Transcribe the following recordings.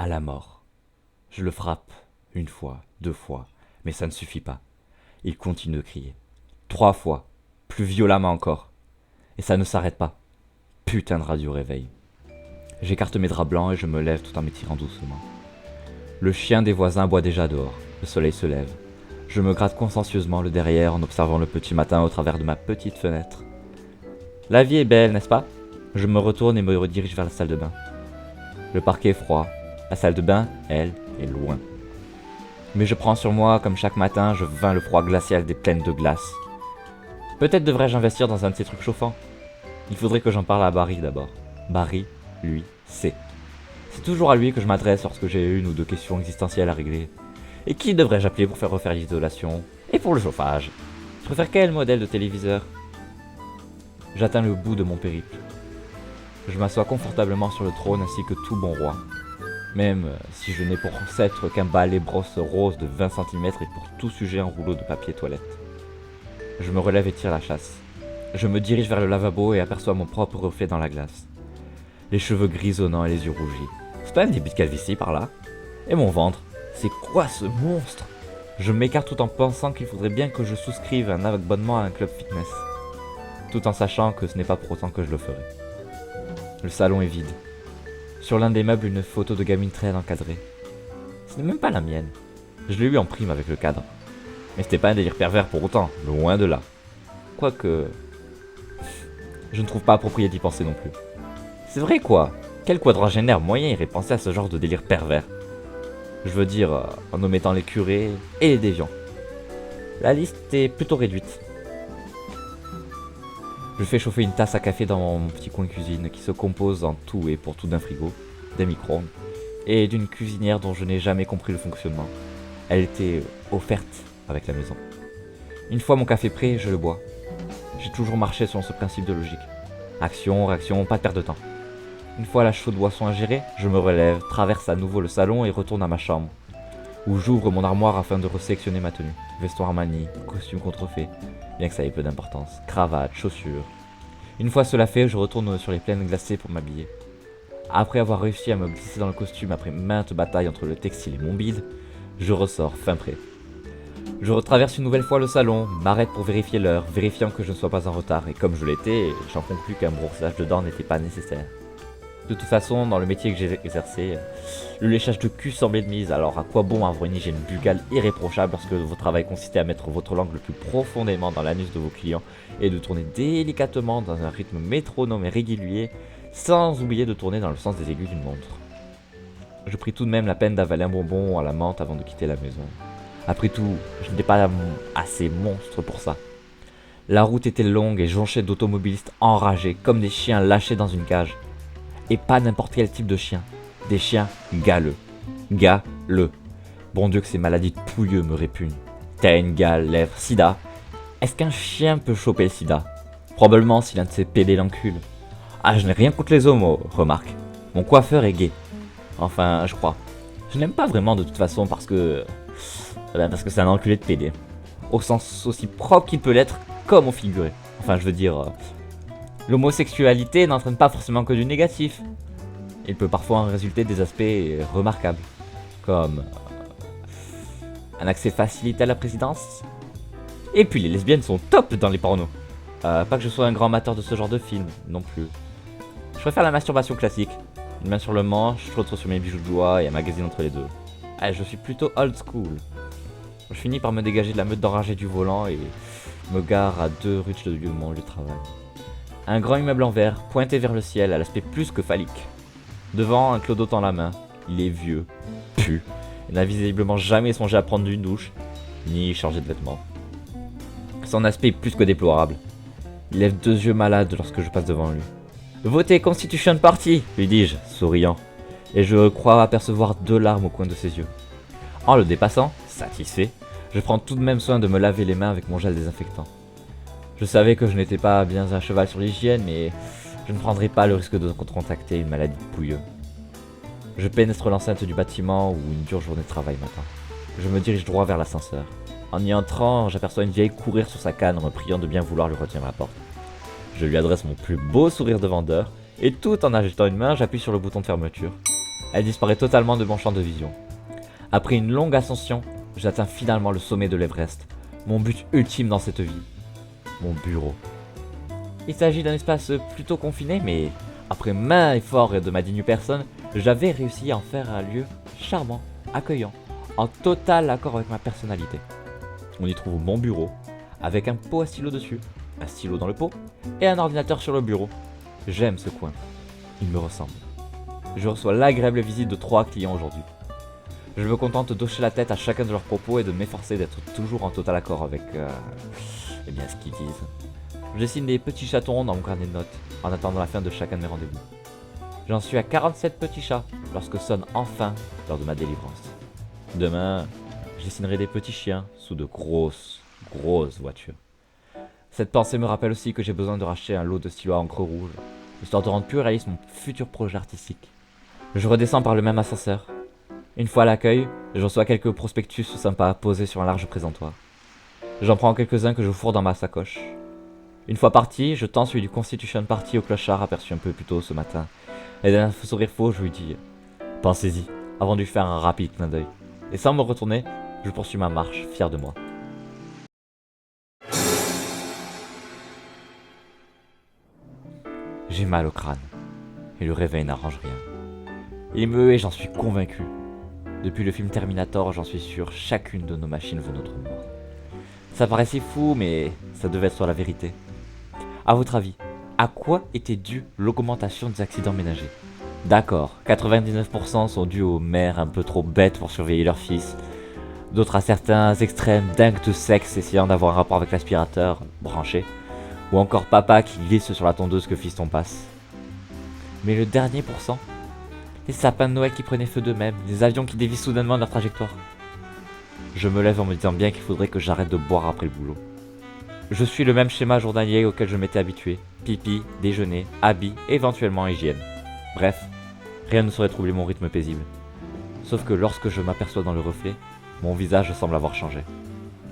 à la mort. Je le frappe, une fois, deux fois, mais ça ne suffit pas. Il continue de crier. Trois fois, plus violemment encore. Et ça ne s'arrête pas. Putain de radio réveil. J'écarte mes draps blancs et je me lève tout en m'étirant doucement. Le chien des voisins boit déjà dehors. Le soleil se lève. Je me gratte consciencieusement le derrière en observant le petit matin au travers de ma petite fenêtre. La vie est belle, n'est-ce pas? Je me retourne et me redirige vers la salle de bain. Le parquet est froid. La salle de bain, elle, est loin. Mais je prends sur moi, comme chaque matin, je vains le froid glacial des plaines de glace. Peut-être devrais-je investir dans un de ces trucs chauffants. Il faudrait que j'en parle à Barry d'abord. Barry, lui, sait. C'est toujours à lui que je m'adresse lorsque j'ai une ou deux questions existentielles à régler. Et qui devrais-je appeler pour faire refaire l'isolation? Et pour le chauffage? Je préfère quel modèle de téléviseur? J'atteins le bout de mon périple. Je m'assois confortablement sur le trône ainsi que tout bon roi. Même si je n'ai pour ancêtre qu'un balai brosse rose de 20 cm et pour tout sujet un rouleau de papier toilette. Je me relève et tire la chasse. Je me dirige vers le lavabo et aperçois mon propre reflet dans la glace. Les cheveux grisonnants et les yeux rougis. C'est pas un début de calvitie par là? Et mon ventre? C'est quoi ce monstre? Je m'écarte tout en pensant qu'il faudrait bien que je souscrive un abonnement à un club fitness. Tout en sachant que ce n'est pas pour autant que je le ferai. Le salon est vide. Sur l'un des meubles, une photo de gamine traîne encadrée. Ce n'est même pas la mienne. Je l'ai eu en prime avec le cadre. Mais c'était pas un délire pervers pour autant, loin de là. Quoique... je ne trouve pas approprié d'y penser non plus. C'est vrai quoi? Quel quadragénaire moyen irait penser à ce genre de délire pervers? Je veux dire, en omettant les curés et les déviants. La liste est plutôt réduite. Je fais chauffer une tasse à café dans mon petit coin de cuisine qui se compose en tout et pour tout d'un frigo, d'un micro-ondes et d'une cuisinière dont je n'ai jamais compris le fonctionnement. Elle était offerte avec la maison. Une fois mon café prêt, je le bois. J'ai toujours marché selon ce principe de logique. Action, réaction, pas de perte de temps. Une fois la chaude boisson ingérée, je me relève, traverse à nouveau le salon et retourne à ma chambre, où j'ouvre mon armoire afin de resélectionner ma tenue. Veston Armani, costume contrefait, bien que ça ait peu d'importance, cravate, chaussures. Une fois cela fait, je retourne sur les plaines glacées pour m'habiller. Après avoir réussi à me glisser dans le costume après maintes batailles entre le textile et mon bide, je ressors fin prêt. Je retraverse une nouvelle fois le salon, m'arrête pour vérifier l'heure, vérifiant que je ne sois pas en retard, et comme je l'étais, j'en conclus qu'un brossage de dents n'était pas nécessaire. De toute façon, dans le métier que j'ai exercé, le léchage de cul semblait de mise, alors à quoi bon avoir une hygiène buccale irréprochable lorsque votre travail consistait à mettre votre langue le plus profondément dans l'anus de vos clients et de tourner délicatement dans un rythme métronome et régulier, sans oublier de tourner dans le sens des aiguilles d'une montre. Je pris tout de même la peine d'avaler un bonbon à la menthe avant de quitter la maison. Après tout, je n'étais pas assez monstre pour ça. La route était longue et jonchée d'automobilistes enragés, comme des chiens lâchés dans une cage. Et pas n'importe quel type de chien. Des chiens galeux. Galeux. Bon Dieu que ces maladies de pouilleux me répugnent. Teigne, gale, lèvres, sida. Est-ce qu'un chien peut choper le sida? Probablement si l'un de ces pédés l'encule. Ah, je n'ai rien contre les homos, remarque. Mon coiffeur est gay. Enfin, je crois. Je n'aime pas vraiment de toute façon parce que c'est un enculé de pédé. Au sens aussi propre qu'il peut l'être, comme au figuré. Enfin, je veux dire... l'homosexualité n'entraîne pas forcément que du négatif. Il peut parfois en résulter des aspects remarquables, comme un accès facilité à la présidence. Et puis les lesbiennes sont top dans les pornos. Pas que je sois un grand amateur de ce genre de film, non plus. Je préfère la masturbation classique. Une main sur le manche, l'autre sur mes bijoux de joie et un magazine entre les deux. Je suis plutôt old school. Je finis par me dégager de la meute d'enragés du volant et me gare à 2 rues de mon lieu de travail. Un grand immeuble en verre, pointé vers le ciel, à l'aspect plus que phallique. Devant, un clodo tend la main. Il est vieux, pue, et n'a visiblement jamais songé à prendre une douche, ni changer de vêtements. Son aspect est plus que déplorable. Il lève 2 yeux malades lorsque je passe devant lui. « Votez Constitution Party !» lui dis-je, souriant, et je crois apercevoir 2 larmes au coin de ses yeux. En le dépassant, satisfait, je prends tout de même soin de me laver les mains avec mon gel désinfectant. Je savais que je n'étais pas bien à cheval sur l'hygiène, mais je ne prendrais pas le risque de contracter une maladie de pouilleux. Je pénètre l'enceinte du bâtiment où une dure journée de travail m'attend. Je me dirige droit vers l'ascenseur. En y entrant, j'aperçois une vieille courir sur sa canne, me priant de bien vouloir lui retenir la porte. Je lui adresse mon plus beau sourire de vendeur, et tout en agitant une main, j'appuie sur le bouton de fermeture. Elle disparaît totalement de mon champ de vision. Après une longue ascension, j'atteins finalement le sommet de l'Everest, mon but ultime dans cette vie, mon bureau. Il s'agit d'un espace plutôt confiné, mais après maints efforts de ma digne personne, j'avais réussi à en faire un lieu charmant, accueillant, en total accord avec ma personnalité. On y trouve mon bureau, avec un pot à stylo dessus, un stylo dans le pot, et un ordinateur sur le bureau. J'aime ce coin, il me ressemble. Je reçois l'agréable visite de 3 clients aujourd'hui. Je me contente d'hocher la tête à chacun de leurs propos et de m'efforcer d'être toujours en total accord avec eh bien, ce qu'ils disent. Je dessine des petits chatons dans mon carnet de notes, en attendant la fin de chacun de mes rendez-vous. J'en suis à 47 petits chats lorsque sonne enfin l'heure de ma délivrance. Demain, je dessinerai des petits chiens sous de grosses voitures. Cette pensée me rappelle aussi que j'ai besoin de racheter un lot de stylos à encre rouge, histoire de rendre plus réaliste mon futur projet artistique. Je redescends par le même ascenseur. Une fois à l'accueil, je reçois quelques prospectus sympas posés sur un large présentoir. J'en prends quelques-uns que je fourre dans ma sacoche. Une fois parti, je tends celui du Constitution Party au clochard aperçu un peu plus tôt ce matin. Et d'un sourire faux, je lui dis « Pensez-y », avant de lui faire un rapide clin d'œil. Et sans me retourner, je poursuis ma marche, fier de moi. J'ai mal au crâne, et le réveil n'arrange rien. Il me hait, j'en suis convaincu. Depuis le film Terminator, j'en suis sûr, chacune de nos machines veut notre mort. Ça paraissait fou, mais ça devait être la vérité. À votre avis, à quoi était due l'augmentation des accidents ménagers? D'accord, 99% sont dus aux mères un peu trop bêtes pour surveiller leurs fils, d'autres à certains extrêmes dingues de sexe essayant d'avoir un rapport avec l'aspirateur branché, ou encore papa qui glisse sur la tondeuse que fiston passe. Mais le dernier pourcent, les sapins de Noël qui prenaient feu d'eux-mêmes, les avions qui dévient soudainement de leur trajectoire. Je me lève en me disant bien qu'il faudrait que j'arrête de boire après le boulot. Je suis le même schéma journalier auquel je m'étais habitué. Pipi, déjeuner, habits, éventuellement hygiène. Bref, rien ne saurait troubler mon rythme paisible. Sauf que lorsque je m'aperçois dans le reflet, mon visage semble avoir changé.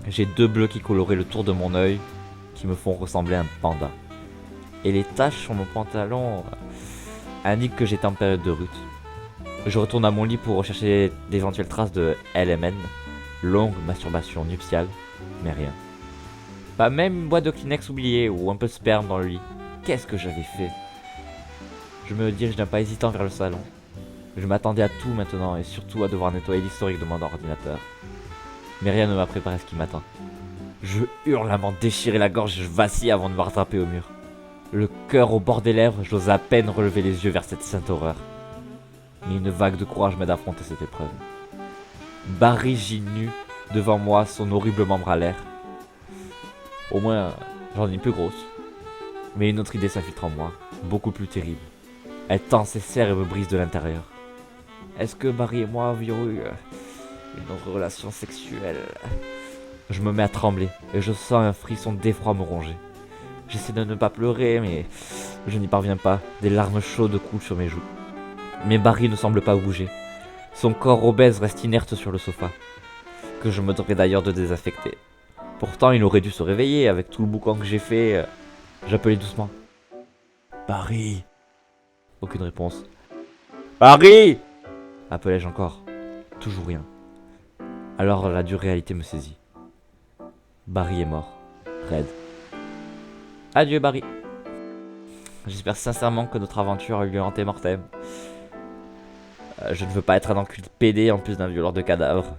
J'ai 2 bleus qui coloraient le tour de mon œil, qui me font ressembler à un panda. Et les taches sur mon pantalon indiquent que j'étais en période de rut. Je retourne à mon lit pour rechercher d'éventuelles traces de LMN, longue masturbation nuptiale, mais rien. Pas même une boîte de Kleenex oubliée ou un peu de sperme dans le lit. Qu'est-ce que j'avais fait? Je me dirige d'un pas hésitant vers le salon. Je m'attendais à tout maintenant et surtout à devoir nettoyer l'historique de mon ordinateur. Mais rien ne m'a préparé à ce qui m'attend. Je hurle à m'en déchirer la gorge et je vacille avant de me rattraper au mur. Le cœur au bord des lèvres, j'ose à peine relever les yeux vers cette sainte horreur. Mais une vague de courage m'aide à affronter cette épreuve. Barry gît nu devant moi, son horrible membre à l'air. Au moins, j'en ai une plus grosse. Mais une autre idée s'infiltre en moi, beaucoup plus terrible. Elle tend ses serres et me brise de l'intérieur. Est-ce que Barry et moi avions eu une relation sexuelle? Je me mets à trembler et je sens un frisson d'effroi me ronger. J'essaie de ne pas pleurer, mais je n'y parviens pas. Des larmes chaudes coulent sur mes joues. Mais Barry ne semble pas bouger. Son corps obèse reste inerte sur le sofa, que je me devrais d'ailleurs de désaffecter. Pourtant, il aurait dû se réveiller avec tout le boucan que j'ai fait. J'appelais doucement. Barry. Aucune réponse. Barry, appelai-je encore. Toujours rien. Alors la dure réalité me saisit. Barry est mort. Raide. Adieu Barry. J'espère sincèrement que notre aventure a eu lieu en mortem. Je ne veux pas être un enculé PD en plus d'un violeur de cadavres.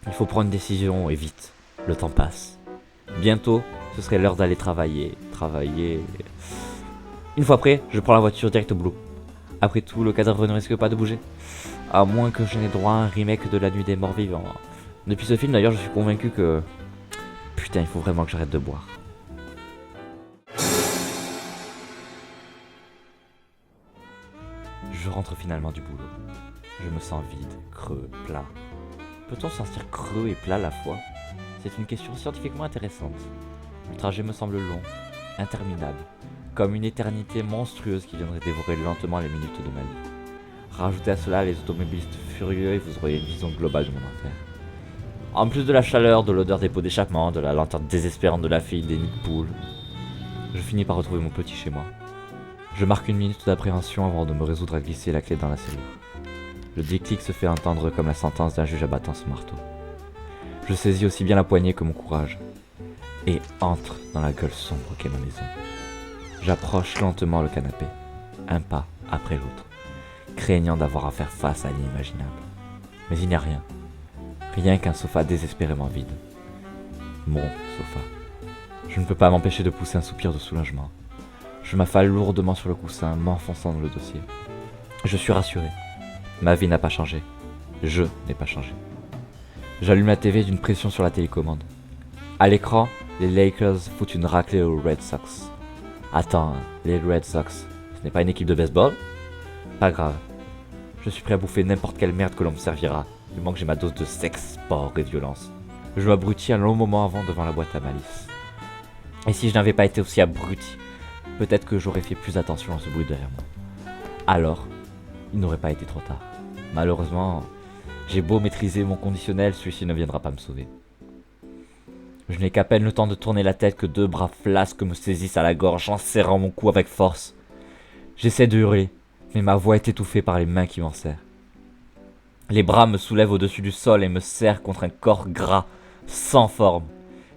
Il faut prendre une décision et vite. Le temps passe. Bientôt, ce serait l'heure d'aller travailler. Une fois prêt, je prends la voiture direct au boulot. Après tout, le cadavre ne risque pas de bouger. À moins que je n'ai droit à un remake de La Nuit des Morts Vivants. Depuis ce film, d'ailleurs, je suis convaincu que... Putain, il faut vraiment que j'arrête de boire. Je rentre finalement du boulot. Je me sens vide, creux, plat. Peut-on se sentir creux et plat à la fois? C'est une question scientifiquement intéressante. Le trajet me semble long, interminable, comme une éternité monstrueuse qui viendrait dévorer lentement les minutes de ma vie. Rajoutez à cela les automobilistes furieux et vous aurez une vision globale de mon enfer. En plus de la chaleur, de l'odeur des pots d'échappement, de la lenteur désespérante de la file des nids de poules, je finis par retrouver mon petit chez moi. Je marque une minute d'appréhension avant de me résoudre à glisser la clé dans la serrure. Le déclic se fait entendre comme la sentence d'un juge abattant son marteau. Je saisis aussi bien la poignée que mon courage et entre dans la gueule sombre qu'est ma maison. J'approche lentement le canapé, un pas après l'autre, craignant d'avoir à faire face à l'inimaginable. Mais il n'y a rien, rien qu'un sofa désespérément vide. Mon sofa. Je ne peux pas m'empêcher de pousser un soupir de soulagement. Je m'affale lourdement sur le coussin, m'enfonçant dans le dossier. Je suis rassuré. Ma vie n'a pas changé. Je n'ai pas changé. J'allume la TV d'une pression sur la télécommande. À l'écran, les Lakers foutent une raclée aux Red Sox. Attends, les Red Sox, ce n'est pas une équipe de baseball? Pas grave. Je suis prêt à bouffer n'importe quelle merde que l'on me servira, du moment que j'ai ma dose de sexe, sport et violence. Je m'abrutis un long moment avant devant la boîte à malice. Et si je n'avais pas été aussi abruti, peut-être que j'aurais fait plus attention à ce bruit derrière moi. Alors, il n'aurait pas été trop tard. Malheureusement, j'ai beau maîtriser mon conditionnel, celui-ci ne viendra pas me sauver. Je n'ai qu'à peine le temps de tourner la tête que deux bras flasques me saisissent à la gorge en serrant mon cou avec force. J'essaie de hurler, mais ma voix est étouffée par les mains qui m'en serrent. Les bras me soulèvent au-dessus du sol et me serrent contre un corps gras, sans forme.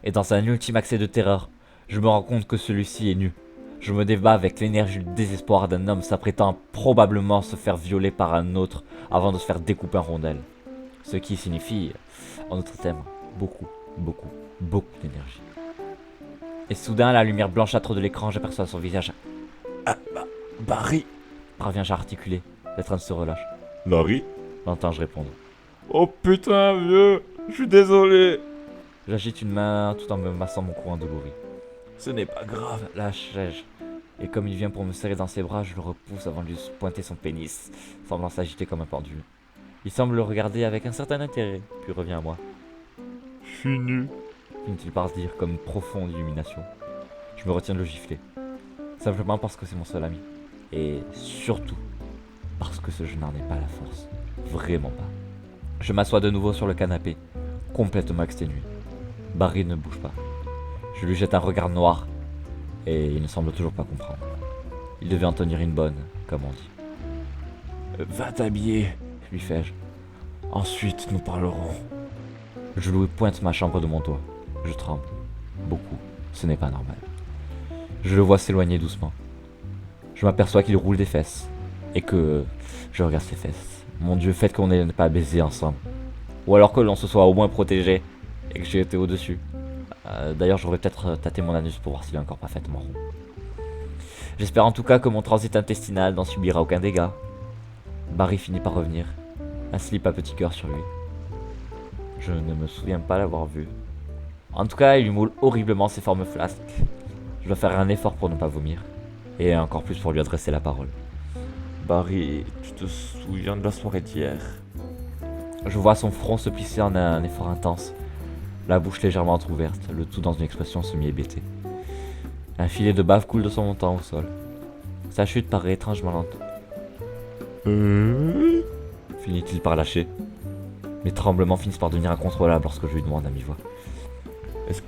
Et dans un ultime accès de terreur, je me rends compte que celui-ci est nu. Je me débat avec l'énergie du désespoir d'un homme s'apprêtant probablement se faire violer par un autre avant de se faire découper en rondelles. Ce qui signifie, en notre thème, beaucoup d'énergie. Et soudain, à la lumière blanchâtre de l'écran, j'aperçois son visage. Ah, Barry. Parviens-je à articuler. Le train se relâche. Larry. L'entends-je répondre. Oh putain, vieux, je suis désolé. J'agite une main tout en me massant mon cou endolori. Ce n'est pas grave. Lâche-je. Et comme il vient pour me serrer dans ses bras, je le repousse avant de lui pointer son pénis, semblant s'agiter comme un pendule. Il semble le regarder avec un certain intérêt, puis revient à moi. Je suis nu. Finit-il par dire comme une profonde illumination. Je me retiens de le gifler. Simplement parce que c'est mon seul ami. Et surtout, parce que ce je n'en ai pas la force. Vraiment pas. Je m'assois de nouveau sur le canapé, complètement exténué. Barry ne bouge pas. Je lui jette un regard noir, et il ne semble toujours pas comprendre. Il devait en tenir une bonne, comme on dit. Va t'habiller, Lui fais-je. ensuite nous parlerons. Je lui pointe ma chambre de mon doigt. Je tremble. Beaucoup. Ce n'est pas normal. Je le vois s'éloigner doucement. Je m'aperçois qu'il roule des fesses. Et que je regarde ses fesses. Mon Dieu, faites qu'on n'ait pas baisé ensemble. Ou alors que l'on se soit au moins protégé. Et que j'ai été au-dessus. D'ailleurs, j'aurais peut-être tâté mon anus pour voir s'il est encore parfaitement rond. J'espère en tout cas que mon transit intestinal n'en subira aucun dégât. Barry finit par revenir. Un slip à petit cœur sur lui. Je ne me souviens pas l'avoir vu. En tout cas, il lui moule horriblement ses formes flasques. Je dois faire un effort pour ne pas vomir. Et encore plus pour lui adresser la parole. Barry, tu te souviens de la soirée d'hier? Je vois son front se plisser en un effort intense. La bouche légèrement entrouverte, le tout dans une expression semi-hébétée. Un filet de bave coule de son montant au sol. Sa chute paraît étrangement lente. Finit-il par lâcher. Mes tremblements finissent par devenir incontrôlables lorsque je lui demande à mi-voix. Est-ce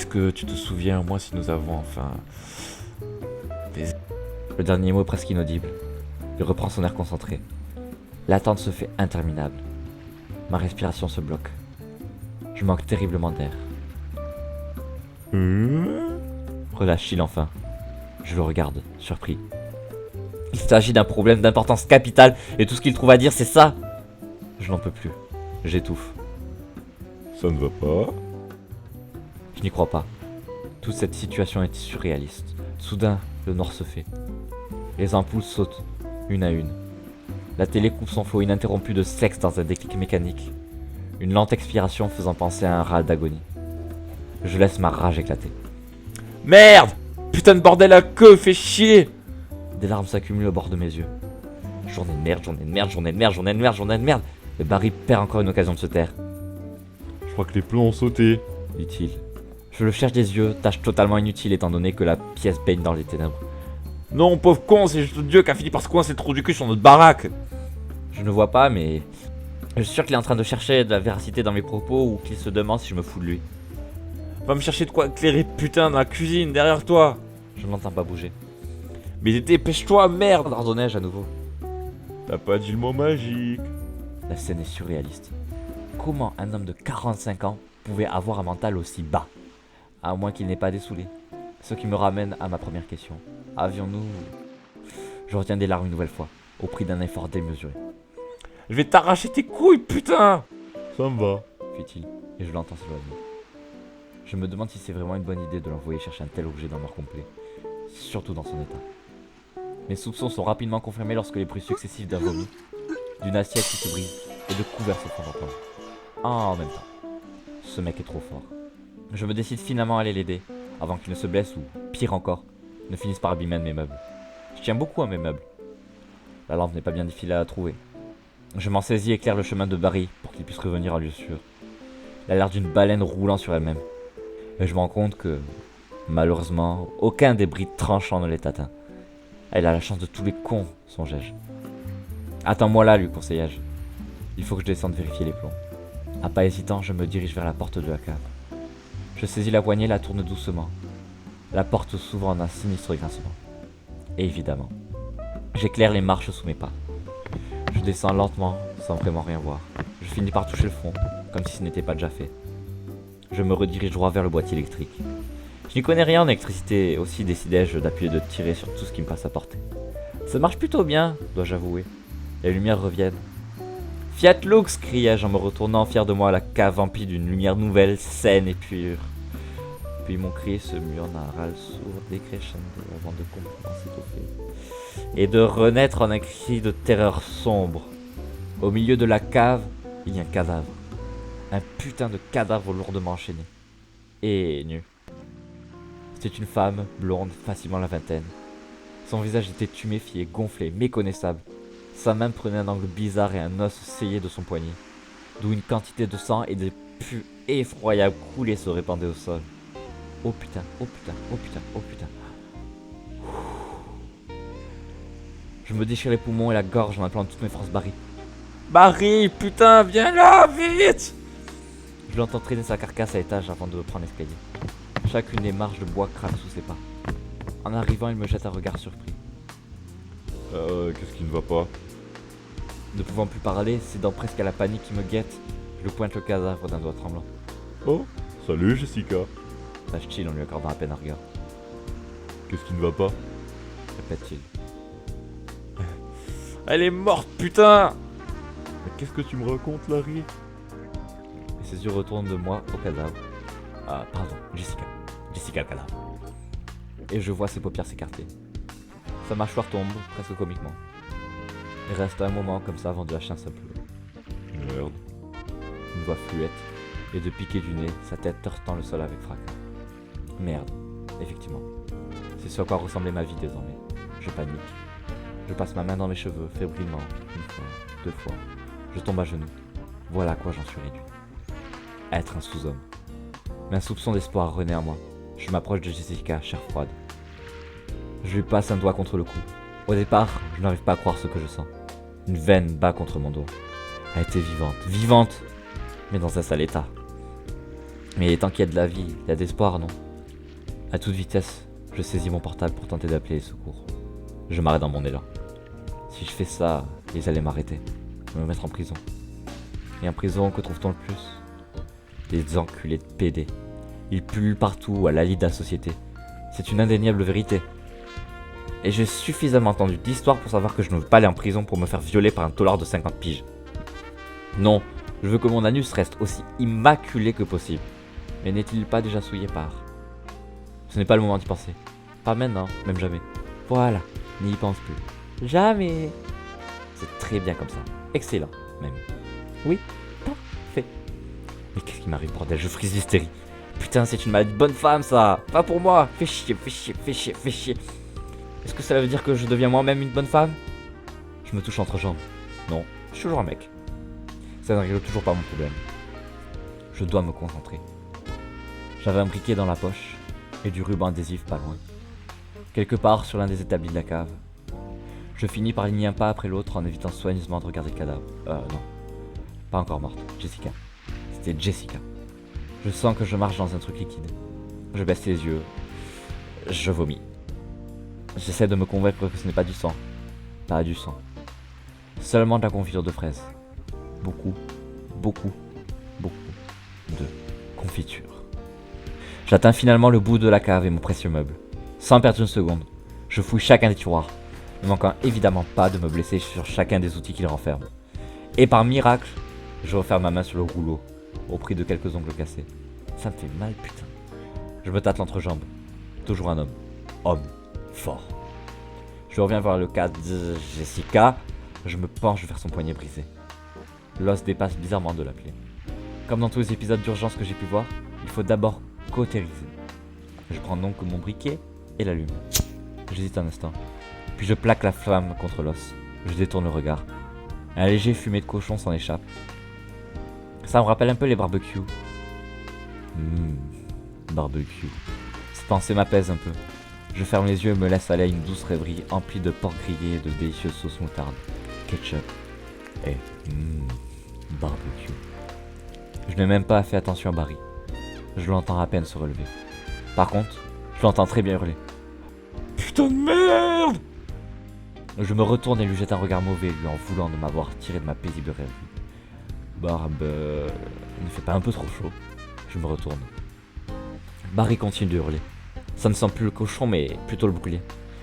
que tu te souviens, moi, si nous avons enfin... Le dernier mot est presque inaudible. Il reprend son air concentré. L'attente se fait interminable. Ma respiration se bloque. Je manque terriblement d'air. Relâche-t-il enfin. Je le regarde, surpris. Il s'agit d'un problème d'importance capitale et tout ce qu'il trouve à dire c'est ça. Je n'en peux plus. J'étouffe. Ça ne va pas? Je n'y crois pas. Toute cette situation est surréaliste. Soudain, le noir se fait. Les ampoules sautent, une à une. La télé coupe son flot ininterrompu de sexe dans un déclic mécanique. Une lente expiration faisant penser à un râle d'agonie. Je laisse ma rage éclater. Merde! Putain de bordel à queue, fais chier! Des larmes s'accumulent au bord de mes yeux. Journée de merde, journée de merde, journée de merde, journée de merde, journée de merde. Et Barry perd encore une occasion de se taire, Je crois que les plombs ont sauté. dit-il. Je le cherche des yeux, tâche totalement inutile étant donné que la pièce baigne dans les ténèbres. Non, pauvre con, c'est juste Dieu qui a fini par se coincer le trou du cul sur notre baraque. Je ne vois pas, mais je suis sûr qu'il est en train de chercher de la véracité dans mes propos ou qu'il se demande si je me fous de lui. Va me chercher de quoi éclairer, putain, dans la cuisine, derrière toi. Je ne l'entends pas bouger. Mais dépêche-toi, merde! Ordonnai-je à nouveau. T'as pas dit le mot magique. La scène est surréaliste. Comment un homme de 45 ans pouvait avoir un mental aussi bas? À moins qu'il n'ait pas dessoulé. Ce qui me ramène à ma première question. Avions-nous... Je retiens des larmes une nouvelle fois, au prix d'un effort démesuré. Je vais t'arracher tes couilles, putain. Ça me va. Fit-il, et je l'entends s'éloigner. Je me demande si c'est vraiment une bonne idée de l'envoyer chercher un tel objet dans le noir complet, surtout dans son état. Mes soupçons sont rapidement confirmés lorsque les bruits successifs d'un vomi, d'une assiette qui se brise et de couverts se font entendre. En même temps, ce mec est trop fort. Je me décide finalement à aller l'aider, avant qu'il ne se blesse ou, pire encore, ne finisse par abîmer un de mes meubles. Je tiens beaucoup à mes meubles. La lampe n'est pas bien difficile à trouver. Je m'en saisis et éclaire le chemin de Barry pour qu'il puisse revenir à lieu sûr. Il a l'air d'une baleine roulant sur elle-même. Et je me rends compte que, malheureusement, aucun des brides tranchants ne l'est atteint. Elle a la chance de tous les cons, songeai-je. Attends-moi là, lui conseillai-je. Il faut que je descende vérifier les plombs. À pas hésitant, je me dirige vers la porte de la cave. Je saisis la poignée et la tourne doucement. La porte s'ouvre en un sinistre grincement. Et évidemment, j'éclaire les marches sous mes pas. Je descends lentement, sans vraiment rien voir. Je finis par toucher le fond, comme si ce n'était pas déjà fait. Je me redirige droit vers le boîtier électrique. Je n'y connais rien en électricité, aussi décidai-je d'appuyer et de tirer sur tout ce qui me passe à portée. Ça marche plutôt bien, dois-je avouer. Les lumières reviennent. Fiat Lux, criai-je en me retournant fier de moi à la cave emplie d'une lumière nouvelle, saine et pure. Puis mon cri se mue en un râle sourd, décrescendo avant de complètement s'étoffer. Et de renaître en un cri de terreur sombre. Au milieu de la cave, il y a un cadavre. Un putain de cadavre lourdement enchaîné. Et nu. C'était une femme, blonde, facilement la vingtaine. Son visage était tuméfié, gonflé, méconnaissable. Sa main prenait un angle bizarre et un os scié de son poignet, d'où une quantité de sang et de pus effroyables coulés se répandaient au sol. Oh putain, oh putain, oh putain, oh putain. Je me déchire les poumons et la gorge en appelant toutes mes forces Barry. Barry, putain, viens là, vite. Je l'entends traîner sa carcasse à étage avant de prendre l'escalier. Chacune des marches de bois craque sous ses pas. En arrivant, il me jette un regard surpris. Qu'est-ce qui ne va pas? Ne pouvant plus parler, cédant presque à la panique qui me guette, je pointe le cadavre d'un doigt tremblant. Oh, salut Jessica. Lâche-t-il en lui accordant à peine un regard. Qu'est-ce qui ne va pas? Répète-t-il. Elle est morte, putain. Mais qu'est-ce que tu me racontes, Larry? Et ses yeux retournent de moi au cadavre. Ah, pardon, Jessica. Jessica le cadavre. Et je vois ses paupières s'écarter. Sa mâchoire tombe, presque comiquement. Il reste un moment comme ça avant de lâcher un simple mot. Merde. Une voix fluette, et de piquer du nez, sa tête heurtant le sol avec fracas. Merde, effectivement. C'est ce à quoi ressemblait ma vie désormais. Je panique. Je passe ma main dans mes cheveux, fébrilement, une fois, deux fois. Je tombe à genoux. Voilà à quoi j'en suis réduit. Être un sous-homme. Mais un soupçon d'espoir renaît en moi. Je m'approche de Jessica, chair froide. Je lui passe un doigt contre le cou. Au départ, je n'arrive pas à croire ce que je sens. Une veine bat contre mon dos. Elle était vivante, vivante, mais dans un sale état. Mais tant qu'il y a de la vie, il y a d'espoir, non? À toute vitesse, je saisis mon portable pour tenter d'appeler les secours. Je m'arrête dans mon élan. Si je fais ça, ils allaient m'arrêter, me mettre en prison. Et en prison, que trouve-t-on le plus? Des enculés de PD. Ils pullulent partout, à la lie de la société. C'est une indéniable vérité. Et j'ai suffisamment entendu d'histoires pour savoir que je ne veux pas aller en prison pour me faire violer par un tolard de 50 piges. Non, je veux que mon anus reste aussi immaculé que possible. Mais n'est-il pas déjà souillé par... Ce n'est pas le moment d'y penser. Pas maintenant, même jamais. Voilà, n'y pense plus. Jamais. C'est très bien comme ça. Excellent, même. Oui, parfait. Mais qu'est-ce qui m'arrive, bordel? Je frise l'hystérie. Putain, c'est une maladie de bonne femme, ça. Pas pour moi. Fais chier, fais chier, fais chier, fais chier. Est-ce que cela veut dire que je deviens moi-même une bonne femme? Je me touche entre jambes. Non, je suis toujours un mec. Ça ne règle toujours pas mon problème. Je dois me concentrer. J'avais un briquet dans la poche et du ruban adhésif pas loin. Quelque part sur l'un des établis de la cave. Je finis par aligner un pas après l'autre en évitant soigneusement de regarder le cadavre. Non. Pas encore morte. Jessica. C'était Jessica. Je sens que je marche dans un truc liquide. Je baisse les yeux. Je vomis. J'essaie de me convaincre que ce n'est pas du sang. Pas du sang. Seulement de la confiture de fraises. Beaucoup, beaucoup, beaucoup de confiture. J'atteins finalement le bout de la cave et mon précieux meuble. Sans perdre une seconde, je fouille chacun des tiroirs, ne manquant évidemment pas de me blesser sur chacun des outils qu'ils renferment. Et par miracle, je referme ma main sur le rouleau, au prix de quelques ongles cassés. Ça me fait mal, putain. Je me tâte l'entrejambe. Toujours un homme. Homme. Fort. Je reviens voir le cas de Jessica. Je me penche vers son poignet brisé. L'os dépasse bizarrement de la plaie. Comme dans tous les épisodes d'urgence que j'ai pu voir, il faut d'abord cautériser. Je prends donc mon briquet et l'allume. J'hésite un instant. Puis je plaque la flamme contre l'os. Je détourne le regard. Un léger fumée de cochon s'en échappe. Ça me rappelle un peu les barbecues. Barbecue. Cette pensée m'apaise un peu. Je ferme les yeux et me laisse aller à une douce rêverie emplie de porc grillé et de délicieuses sauces moutarde, ketchup et barbecue. Je n'ai même pas fait attention à Barry. Je l'entends à peine se relever. Par contre, je l'entends très bien hurler. Putain de merde! Je me retourne et lui jette un regard mauvais, lui en voulant de m'avoir tiré de ma paisible rêverie. Barbe, il ne fait pas un peu trop chaud? Je me retourne. Barry continue de hurler. Ça ne sent plus le cochon, mais plutôt le bouclier.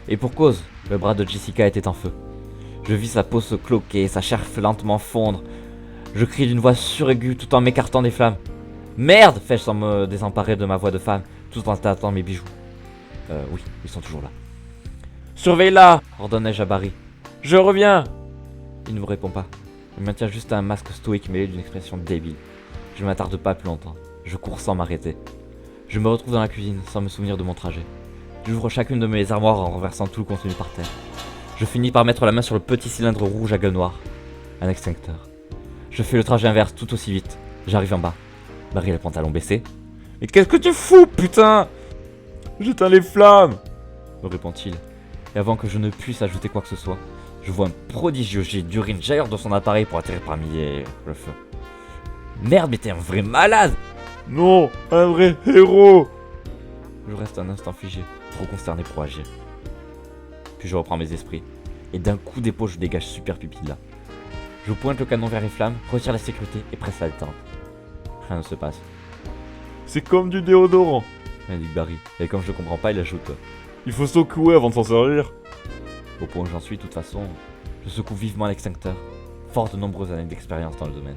Et pour cause, le bras de Jessica était en feu. Je vis sa peau se cloquer, sa chair lentement fondre. Je crie d'une voix suraiguë tout en m'écartant des flammes. Merde, fais-je sans me désemparer de ma voix de femme, tout en tâtant mes bijoux. Oui, ils sont toujours là. Surveille-la! Ordonnai-je à Barry. Je reviens! Il ne me répond pas. Il maintient juste un masque stoïque mêlé d'une expression débile. Je ne m'attarde pas plus longtemps. Je cours sans m'arrêter. Je me retrouve dans la cuisine sans me souvenir de mon trajet. J'ouvre chacune de mes armoires en renversant tout le contenu par terre. Je finis par mettre la main sur le petit cylindre rouge à gueule noire. Un extincteur. Je fais le trajet inverse tout aussi vite. J'arrive en bas. Barry a le pantalon baissé. Mais qu'est-ce que tu fous, putain? J'éteins les flammes! Me répond-il. Et avant que je ne puisse ajouter quoi que ce soit, je vois un prodigieux jet d'urine jaillir de son appareil pour atterrir parmi le feu. Merde, mais t'es un vrai malade! Non, un vrai héros! Je reste un instant figé, trop consterné pour agir. Puis je reprends mes esprits, et d'un coup d'épaule je dégage super pipi de là. Je pointe le canon vers les flammes, retire la sécurité et presse la détente. Rien ne se passe, C'est comme du déodorant. indique Barry, et comme je comprends pas, il ajoute. Il faut secouer avant de s'en servir. Au point où j'en suis, de toute façon, je secoue vivement l'extincteur, fort de nombreuses années d'expérience dans le domaine.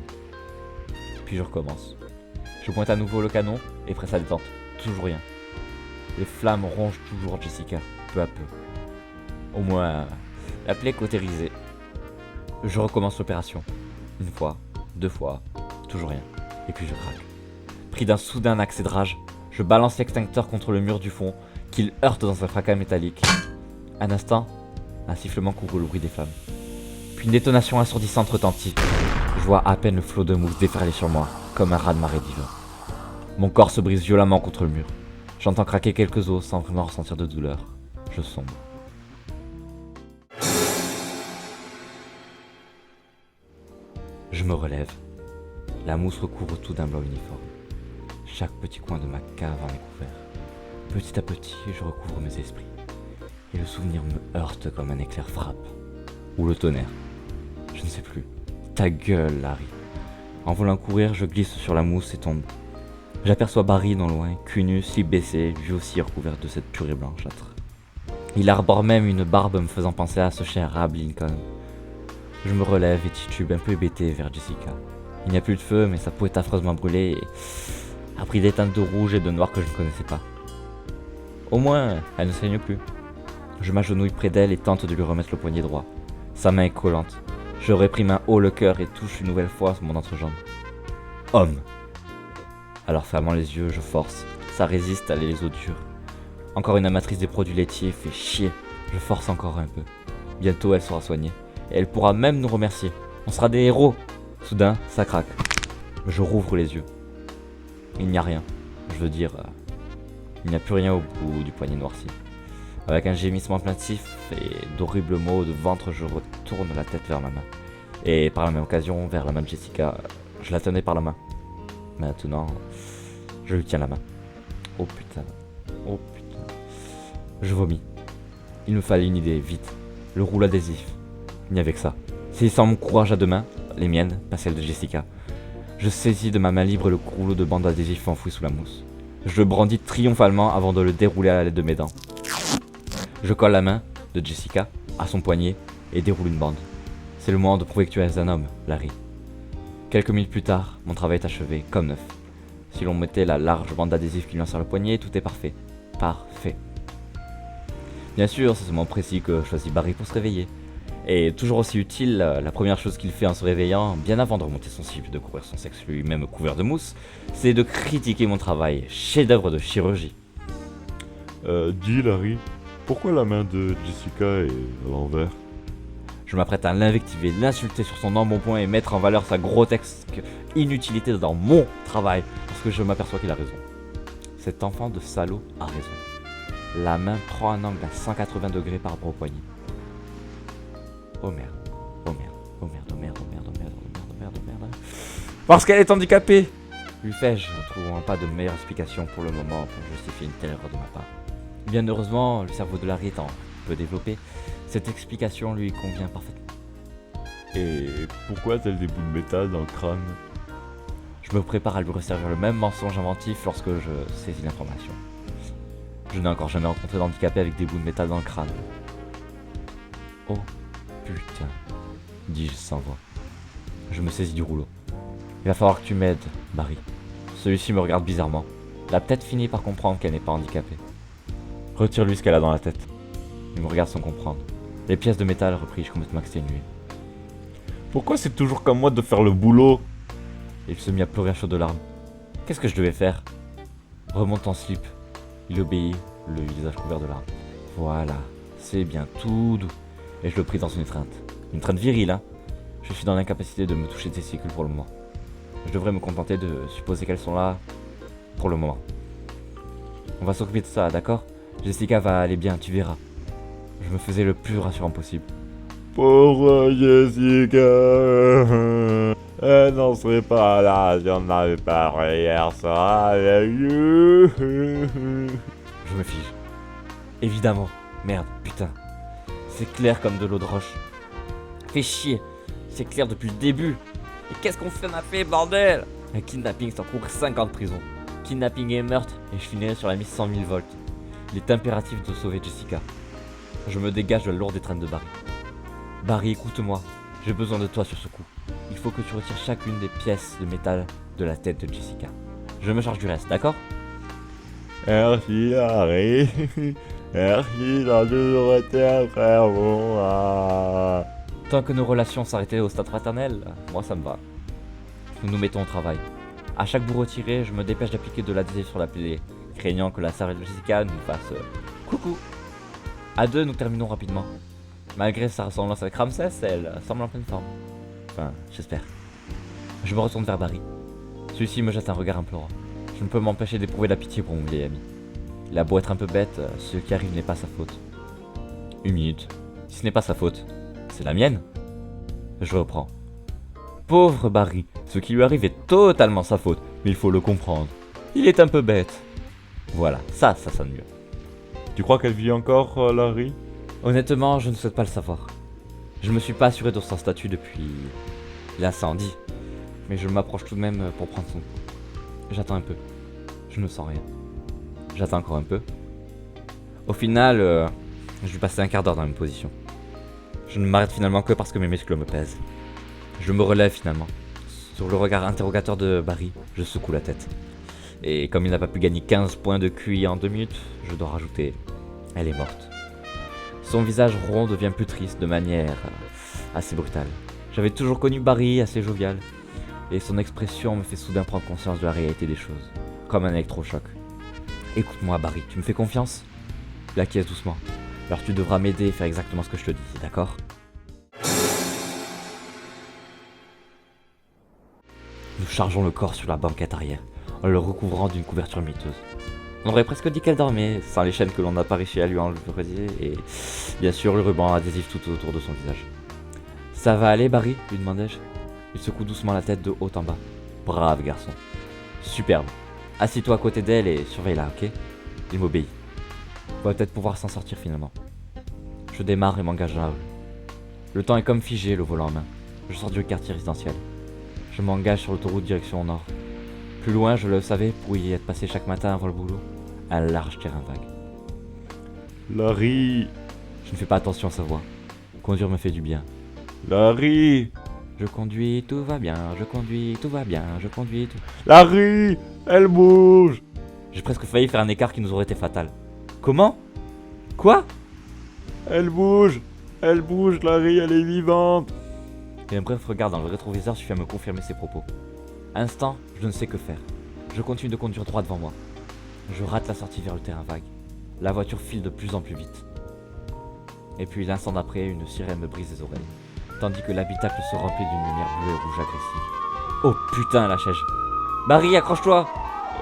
Puis je recommence. Je pointe à nouveau le canon et presse la détente. Toujours rien. Les flammes rongent toujours Jessica, peu à peu. Au moins, la plaie cautérisée. Je recommence l'opération. Une fois, deux fois, toujours rien. Et puis je craque. Pris d'un soudain accès de rage, je balance l'extincteur contre le mur du fond, qu'il heurte dans un fracas métallique. Un instant, un sifflement couvre le bruit des flammes. Puis une détonation assourdissante retentit. Je vois à peine le flot de mousse déferler sur moi, comme un raz-de-marée divin. Mon corps se brise violemment contre le mur. J'entends craquer quelques os sans vraiment ressentir de douleur. Je sombre. Je me relève. La mousse recouvre tout d'un blanc uniforme. Chaque petit coin de ma cave en est couvert. Petit à petit, je recouvre mes esprits. Et le souvenir me heurte comme un éclair frappe. Ou le tonnerre. Je ne sais plus. Ta gueule, Larry. En voulant courir, je glisse sur la mousse et tombe. J'aperçois Barry non loin, cul nu, slip baissé, lui aussi recouvert de cette purée blanchâtre. Il arbore même une barbe me faisant penser à ce cher Abe Lincoln. Je me relève et titube un peu hébété vers Jessica. Il n'y a plus de feu, mais sa peau est affreusement brûlée et a pris des teintes de rouge et de noir que je ne connaissais pas. Au moins, elle ne saigne plus. Je m'agenouille près d'elle et tente de lui remettre le poignet droit. Sa main est collante. Je réprime un haut le cœur et touche une nouvelle fois mon entrejambe. Homme. Alors fermant les yeux, je force. Ça résiste à les eaux dures. Encore une amatrice des produits laitiers fait chier. Je force encore un peu. Bientôt elle sera soignée. Et elle pourra même nous remercier. On sera des héros. Soudain, ça craque. Je rouvre les yeux. Il n'y a rien. Je veux dire, il n'y a plus rien au bout du poignet noirci. Avec un gémissement plaintif et d'horribles mots de ventre, je retourne la tête vers ma main. Et par la même occasion, vers la main de Jessica. Je la tenais par la main. Maintenant, je lui tiens la main. Oh putain. Oh putain. Je vomis. Il me fallait une idée, vite. Le roule adhésif. Il n'y avait que ça. Saisissant mon courage à deux mains, les miennes, pas celles de Jessica, je saisis de ma main libre le rouleau de bande adhésif enfoui sous la mousse. Je le brandis triomphalement avant de le dérouler à l'aide de mes dents. Je colle la main de Jessica à son poignet et déroule une bande. C'est le moment de prouver que tu es un homme, Larry. Quelques minutes plus tard, mon travail est achevé, comme neuf. Si l'on mettait la large bande adhésive qui lui sur le poignet, tout est parfait. Parfait. Bien sûr, c'est ce moment précis que choisit Barry pour se réveiller. Et toujours aussi utile, la première chose qu'il fait en se réveillant, bien avant de remonter son slip et de couvrir son sexe lui-même couvert de mousse, c'est de critiquer mon travail, chef-d'œuvre de chirurgie. Dis Larry, pourquoi la main de Jessica est à l'envers? Je m'apprête à l'invectiver, l'insulter sur son embonpoint et mettre en valeur sa grotesque inutilité dans mon travail, parce que je m'aperçois qu'il a raison. Cet enfant de salaud a raison. La main prend un angle à 180 degrés par rapport au poignet. Oh merde, oh merde, oh merde, oh merde, oh merde, oh merde, oh merde, oh merde. Parce qu'elle est handicapée. Lui fais-je, ne trouvant pas de meilleure explication pour le moment pour justifier une telle erreur de ma part. Bien heureusement, le cerveau de Larry étant peu développé, cette explication lui convient parfaitement. Et pourquoi a-t-elle des bouts de métal dans le crâne? Je me prépare à lui resservir le même mensonge inventif lorsque je saisis l'information. Je n'ai encore jamais rencontré d'handicapé avec des bouts de métal dans le crâne. Oh putain, dis-je sans voix. Je me saisis du rouleau. Il va falloir que tu m'aides, Barry. Celui-ci me regarde bizarrement. La tête finit par comprendre qu'elle n'est pas handicapée. Retire-lui ce qu'elle a dans la tête. Il me regarde sans comprendre. Les pièces de métal, repris-je complètement exténué. Pourquoi c'est toujours comme moi de faire le boulot? Il se mit à pleurer à chaudes larmes. Qu'est-ce que je devais faire? Remonte ton slip. Il obéit, le visage couvert de larmes. Voilà, c'est bien, tout doux. Et je le pris dans une étreinte. Une étreinte virile, hein. Je suis dans l'incapacité de me toucher de testicules pour le moment. Je devrais me contenter de supposer qu'elles sont là pour le moment. On va s'occuper de ça, d'accord? Jessica va aller bien, tu verras. Je me faisais le plus rassurant possible. Pauvre Jessica, elle n'en serait pas là si on n'avait pas hier soir avec you. Je me fige. Évidemment. Merde, putain. C'est clair comme de l'eau de roche. Fais chier. C'est clair depuis le début. Et qu'est-ce qu'on fait, on a fait, bordel? Un kidnapping, ça court 5 ans de prison. Kidnapping et meurtre, et je finirai sur la mise 100 000 volts. Il est impératif de sauver Jessica. Je me dégage de la lourde étreinte de Barry. Barry, écoute-moi. J'ai besoin de toi sur ce coup. Il faut que tu retires chacune des pièces de métal de la tête de Jessica. Je me charge du reste, d'accord? Merci Larry, merci d'avoir toujours été un frère pour moi. Tant que nos relations s'arrêtaient au stade fraternel, moi ça me va. Nous nous mettons au travail. À chaque bout retiré, je me dépêche d'appliquer de l'adhésif sur la plaie, craignant que la serviette de Jessica nous fasse coucou. À deux, nous terminons rapidement. Malgré sa ressemblance avec Ramsès, elle semble en pleine forme. Enfin, j'espère. Je me retourne vers Barry. Celui-ci me jette un regard implorant. Je ne peux m'empêcher d'éprouver de la pitié pour mon vieil ami. Il a beau être un peu bête, ce qui arrive n'est pas sa faute. Une minute. Si ce n'est pas sa faute, c'est la mienne. Je reprends. Pauvre Barry, ce qui lui arrive est totalement sa faute, mais il faut le comprendre. Il est un peu bête. Voilà, ça sonne mieux. Tu crois qu'elle vit encore, Larry? Honnêtement, je ne souhaite pas le savoir. Je ne me suis pas assuré de son statut depuis l'incendie, mais je m'approche tout de même pour prendre son pouls. J'attends un peu. Je ne sens rien. J'attends encore un peu. Au final, je vais passer un quart d'heure dans la même position. Je ne m'arrête finalement que parce que mes muscles me pèsent. Je me relève finalement. Sur le regard interrogateur de Barry, je secoue la tête. Et comme il n'a pas pu gagner 15 points de QI en 2 minutes, je dois rajouter, elle est morte. Son visage rond devient plus triste de manière assez brutale. J'avais toujours connu Barry assez jovial, et son expression me fait soudain prendre conscience de la réalité des choses, comme un électrochoc. Écoute-moi Barry, tu me fais confiance? Il acquiesce doucement. Alors tu devras m'aider et faire exactement ce que je te dis, d'accord? Nous chargeons le corps sur la banquette arrière, en le recouvrant d'une couverture miteuse. On aurait presque dit qu'elle dormait, sans les chaînes que l'on n'a pas réussi à lui enlever, et bien sûr le ruban adhésif tout autour de son visage. Ça va aller Barry? Lui demandai-je. Il secoue doucement la tête de haut en bas. Brave garçon. Superbe. Assis-toi à côté d'elle et surveille-la, ok? Il m'obéit. On va peut-être pouvoir s'en sortir finalement. Je démarre et m'engage dans la rue. Le temps est comme figé, le volant en main. Je sors du quartier résidentiel. Je m'engage sur l'autoroute direction au nord. Plus loin, je le savais, pour y être passé chaque matin avant le boulot, un large terrain vague. Larry! Je ne fais pas attention à sa voix. Conduire me fait du bien. Larry! Je conduis, tout va bien, je conduis, tout va bien, je conduis, tout... Larry! Elle bouge! J'ai presque failli faire un écart qui nous aurait été fatal. Comment? Quoi? Elle bouge! Elle bouge, Larry, elle est vivante! Et un bref regard dans le rétroviseur suffit à me confirmer ses propos. Instant, je ne sais que faire. Je continue de conduire droit devant moi. Je rate la sortie vers le terrain vague. La voiture file de plus en plus vite. Et puis l'instant d'après, une sirène me brise les oreilles, tandis que l'habitacle se remplit d'une lumière bleue et rouge agressive. Oh putain, lâchais-je. Barry, accroche-toi!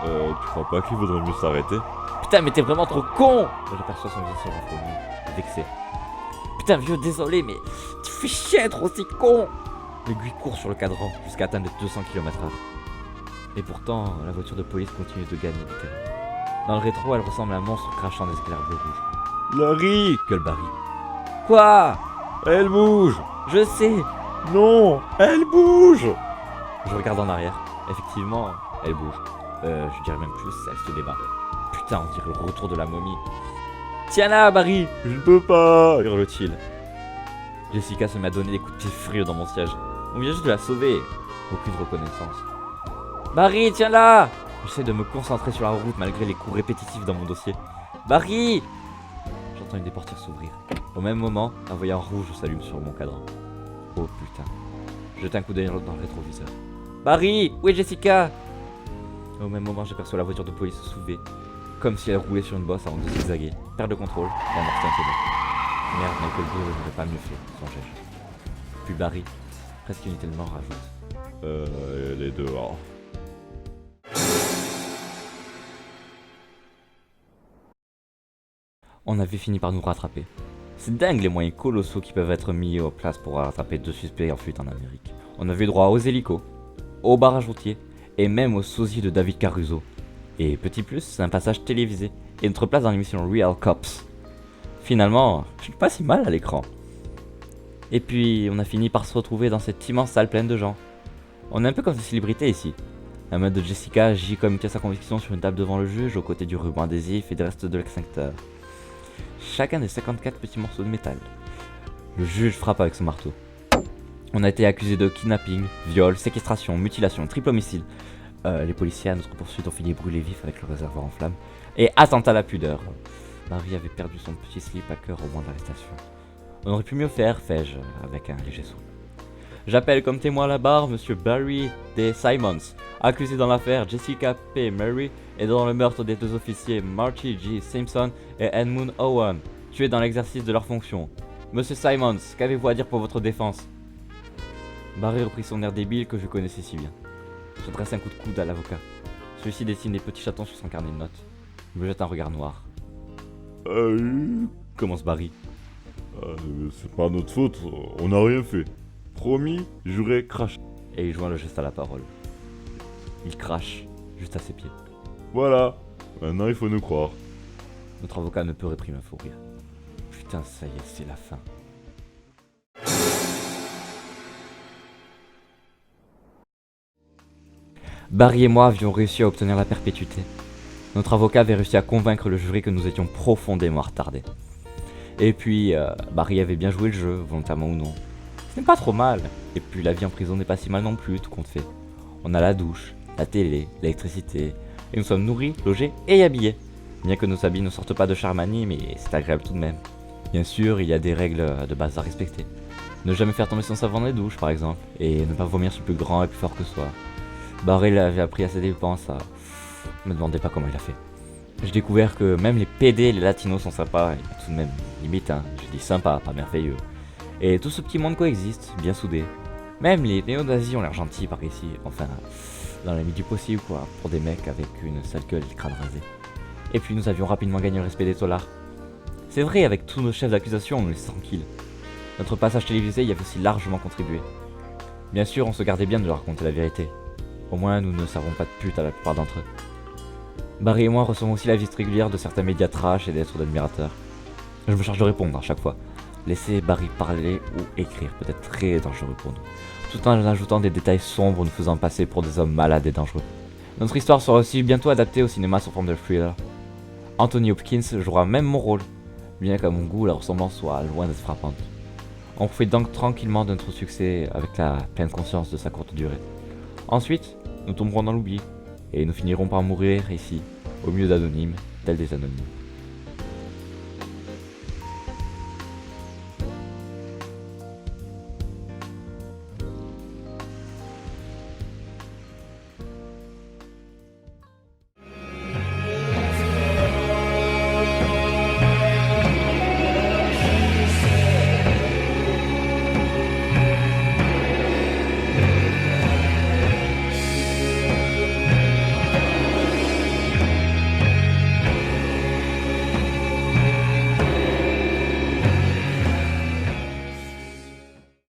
Tu crois pas qu'il vaudrait mieux s'arrêter? Putain, mais t'es vraiment trop con! J'aperçois son visage renfrogné, vexé. Putain, vieux, désolé, mais tu fais chier être aussi con! L'aiguille court sur le cadran jusqu'à atteindre les 200 km/h. Et pourtant, la voiture de police continue de gagner du terrain. Dans le rétro, elle ressemble à un monstre crachant des éclairs bleu-rouge. Larry! Gueule Barry. Quoi? Elle bouge! Je sais! Non! Elle bouge! Je regarde en arrière. Effectivement, elle bouge. Je dirais même plus, elle se débat. Putain, on dirait le retour de la momie. Tiens là, Barry! Je ne peux pas! Hurle-t-il. Jessica se met à donner des coups de pied furieux dans mon siège. On vient juste de la sauver. Aucune reconnaissance. Barry, tiens là! J'essaie de me concentrer sur la route malgré les coups répétitifs dans mon dossier. Barry! J'entends une des portières s'ouvrir. Au même moment, un voyant rouge s'allume sur mon cadran. Oh putain. Je jette un coup d'œil dans le rétroviseur. Barry! Où est Jessica? Au même moment, j'aperçois la voiture de police se soulever, comme si elle roulait sur une bosse avant de zigzaguer. Perte de contrôle, et amorti un peu. Merde, Michael Bay n'aurait pas mieux fait, songeais-je. Puis Barry, presque inutilement, rajoute. Elle est dehors. On avait fini par nous rattraper. C'est dingue les moyens colossaux qui peuvent être mis en place pour rattraper 2 suspects en fuite en Amérique. On avait droit aux hélicos, aux barrages routiers, et même au sosie de David Caruso. Et petit plus, c'est un passage télévisé, et notre place dans l'émission Real Cops. Finalement, je suis pas si mal à l'écran. Et puis, on a fini par se retrouver dans cette immense salle pleine de gens. On est un peu comme des célébrités ici. La main de Jessica agit comme une pièce à conviction sur une table devant le juge, aux côtés du ruban adhésif et des restes de l'extincteur. Chacun des 54 petits morceaux de métal. Le juge frappe avec son marteau. On a été accusé de kidnapping, viol, séquestration, mutilation, triple homicide. Les policiers à notre poursuite ont fini brûlés vifs avec le réservoir en flammes. Et attentat à la pudeur. Marie avait perdu son petit slip à cœur au moment de l'arrestation. On aurait pu mieux faire, fais-je, avec un léger sourire. J'appelle comme témoin à la barre Monsieur Barry D. Simons, accusé dans l'affaire Jessica P. Murray et dans le meurtre des 2 officiers Marty G. Simpson et Edmund Owen, tués dans l'exercice de leurs fonctions. Monsieur Simons, qu'avez-vous à dire pour votre défense? Barry reprit son air débile que je connaissais si bien. Je dresse un coup de coude à l'avocat. Celui-ci dessine des petits chatons sur son carnet de notes. Il me jette un regard noir. Commence Barry. C'est pas notre faute, on n'a rien fait. Promis, juré, crache. Et il joint le geste à la parole. Il crache, juste à ses pieds. Voilà, maintenant il faut nous croire. Notre avocat ne peut réprimer un fou rire. Putain, ça y est, c'est la fin. Barry et moi avions réussi à obtenir la perpétuité. Notre avocat avait réussi à convaincre le jury que nous étions profondément retardés. Et puis, Barry avait bien joué le jeu, volontairement ou non. Ce n'est pas trop mal. Et puis la vie en prison n'est pas si mal non plus, tout compte fait. On a la douche, la télé, l'électricité, et nous sommes nourris, logés et habillés. Bien que nos habits ne sortent pas de Charmani, mais c'est agréable tout de même. Bien sûr, il y a des règles de base à respecter. Ne jamais faire tomber son savon dans les douches, par exemple, et ne pas vomir sur plus grand et plus fort que soi. Barry l'avait appris à ses dépenses, ça... Ne me demandez pas comment il a fait. J'ai découvert que même les PD et les latinos sont sympas, et tout de même limite, hein, je dis sympa, pas merveilleux. Et tout ce petit monde coexiste, bien soudé. Même les néo-nazis ont l'air gentils par ici, enfin, dans la limite du possible quoi, pour des mecs avec une sale gueule et le crâne rasé. Et puis nous avions rapidement gagné le respect des tolards. C'est vrai, avec tous nos chefs d'accusation, on nous laissait tranquilles. Notre passage télévisé y avait aussi largement contribué. Bien sûr, on se gardait bien de leur raconter la vérité. Au moins, nous ne servons pas de pute à la plupart d'entre eux. Barry et moi recevons aussi la visite régulière de certains médias trash et d'être d'admirateurs. Je me charge de répondre à chaque fois. Laisser Barry parler ou écrire peut être très dangereux pour nous, tout en ajoutant des détails sombres nous faisant passer pour des hommes malades et dangereux. Notre histoire sera aussi bientôt adaptée au cinéma sous forme de thriller. Anthony Hopkins jouera même mon rôle, bien qu'à mon goût la ressemblance soit loin d'être frappante. On profite donc tranquillement de notre succès avec la pleine conscience de sa courte durée. Ensuite, nous tomberons dans l'oubli, et nous finirons par mourir ici, au milieu d'anonymes, tels des anonymes.